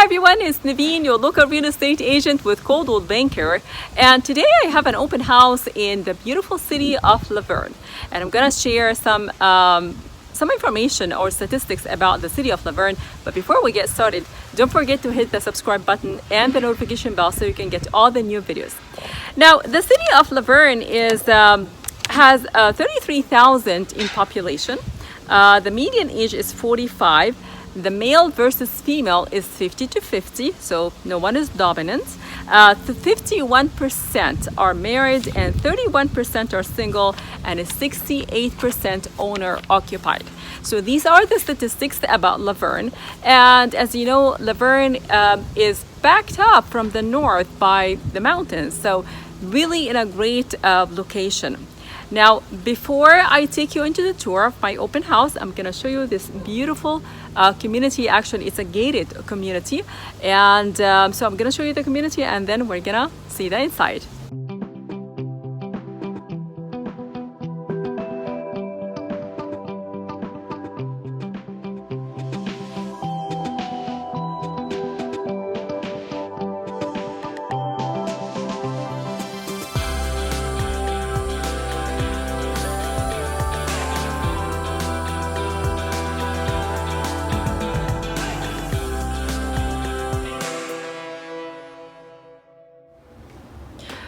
everyone, it's Niveen, your local real estate agent with Coldwell Banker. And today I have an open house in the beautiful city of La Verne. And I'm gonna share some information or statistics about the city of La Verne. But before we get started, don't forget to hit the subscribe button and the notification bell so you can get all the new videos. Now, the city of La Verne has 33,000 in population. The median age is 45. The male versus female is 50 to 50, so no one is dominant. 51% are married and 31% are single, and 68% owner occupied. So these are the statistics about La Verne. And as you know, La Verne is backed up from the north by the mountains, so really in a great location. Now, before I take you into the tour of my open house, I'm gonna show you this beautiful community. Actually, it's a gated community. And so I'm gonna show you the community and then we're gonna see the inside.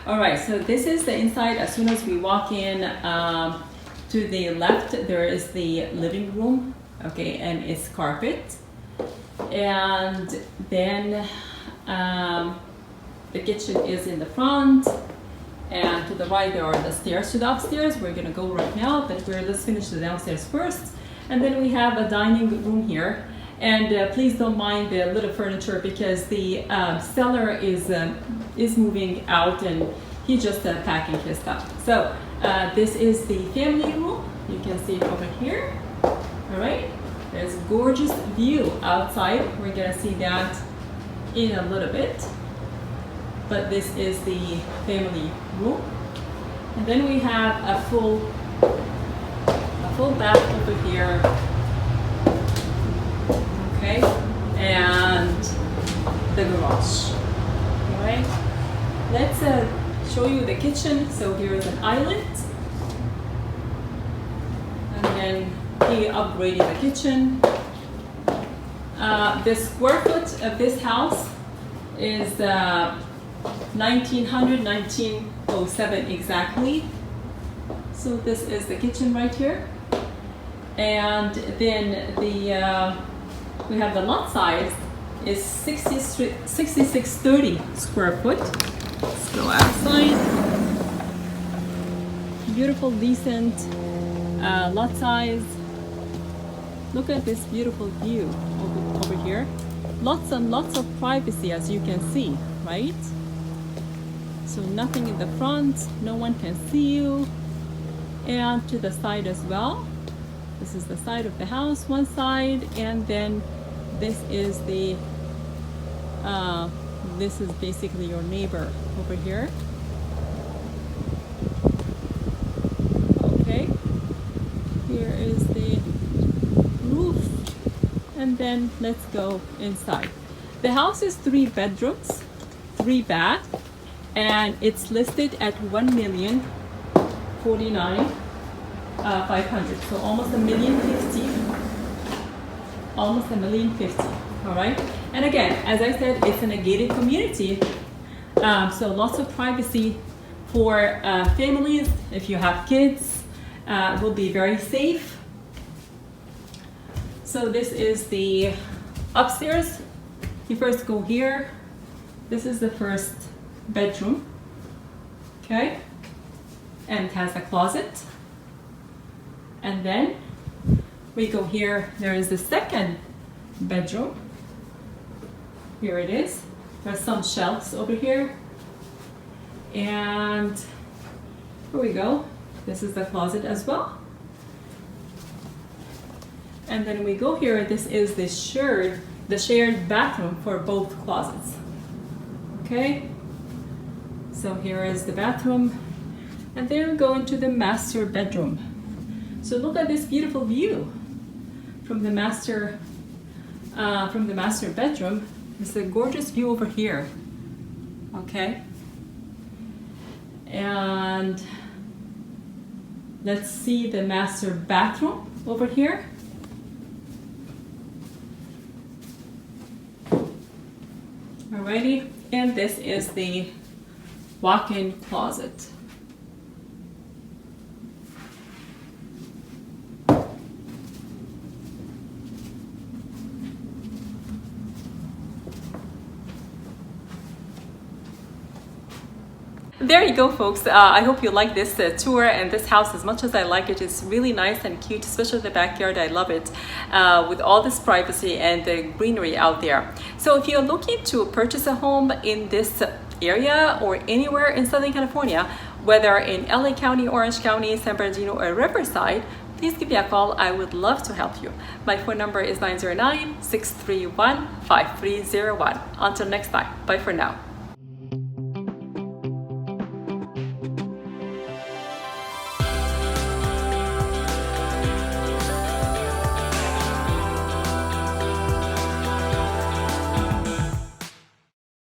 All right, so this is the inside. As soon as we walk in, to the left, there is the living room, okay, and it's carpet. And then the kitchen is in the front, and to the right there are the stairs to the upstairs. We're gonna go right now, but let's finish the downstairs first. And then we have a dining room here. And please don't mind the little furniture because the seller is moving out and he's just packing his stuff. So this is the family room. You can see it over here. All right, there's a gorgeous view outside. We're gonna see that in a little bit. But this is the family room. And then we have a full bath over here. Okay, and the garage. All right, let's show you the kitchen. So here is an island, and then he upgraded the kitchen. The square foot of this house is 1907 exactly. So this is the kitchen right here, and then we have the lot size is 6630 square foot. Let's go outside. Beautiful, decent lot size. Look at this beautiful view over here. Lots and lots of privacy, as you can see, right? So nothing in the front, no one can see you. And to the side as well. This is the side of the house, one side, and then this is the this is basically your neighbor over here. Okay, here is the roof, and then let's go inside. The house is 3 bedrooms, 3 bath, and it's listed at 1,049,500. So almost $1,050,000. Almost $1,050,000. All right, and again, as I said, it's in a gated community, so lots of privacy for families. If you have kids, it will be very safe. So this is the upstairs. You first go here. This is the first bedroom, okay, and it has a closet. And then we go here. There is the second bedroom. Here it is. There's some shelves over here. And here we go. This is the closet as well. And then we go here. This is the shared bathroom for both closets. Okay. So here is the bathroom. And then we go into the master bedroom. So look at this beautiful view from the master bedroom. It's a gorgeous view over here. Okay. And let's see the master bathroom over here. Alrighty, and this is the walk-in closet. There you go, folks. I hope you like this tour and this house as much as I like it. It's really nice and cute, especially the backyard. I love it with all this privacy and the greenery out there. So if you're looking to purchase a home in this area or anywhere in Southern California, whether in LA County, Orange County, San Bernardino, or Riverside, please give me a call. I would love to help you. My phone number is 909-631-5301. Until next time, bye for now.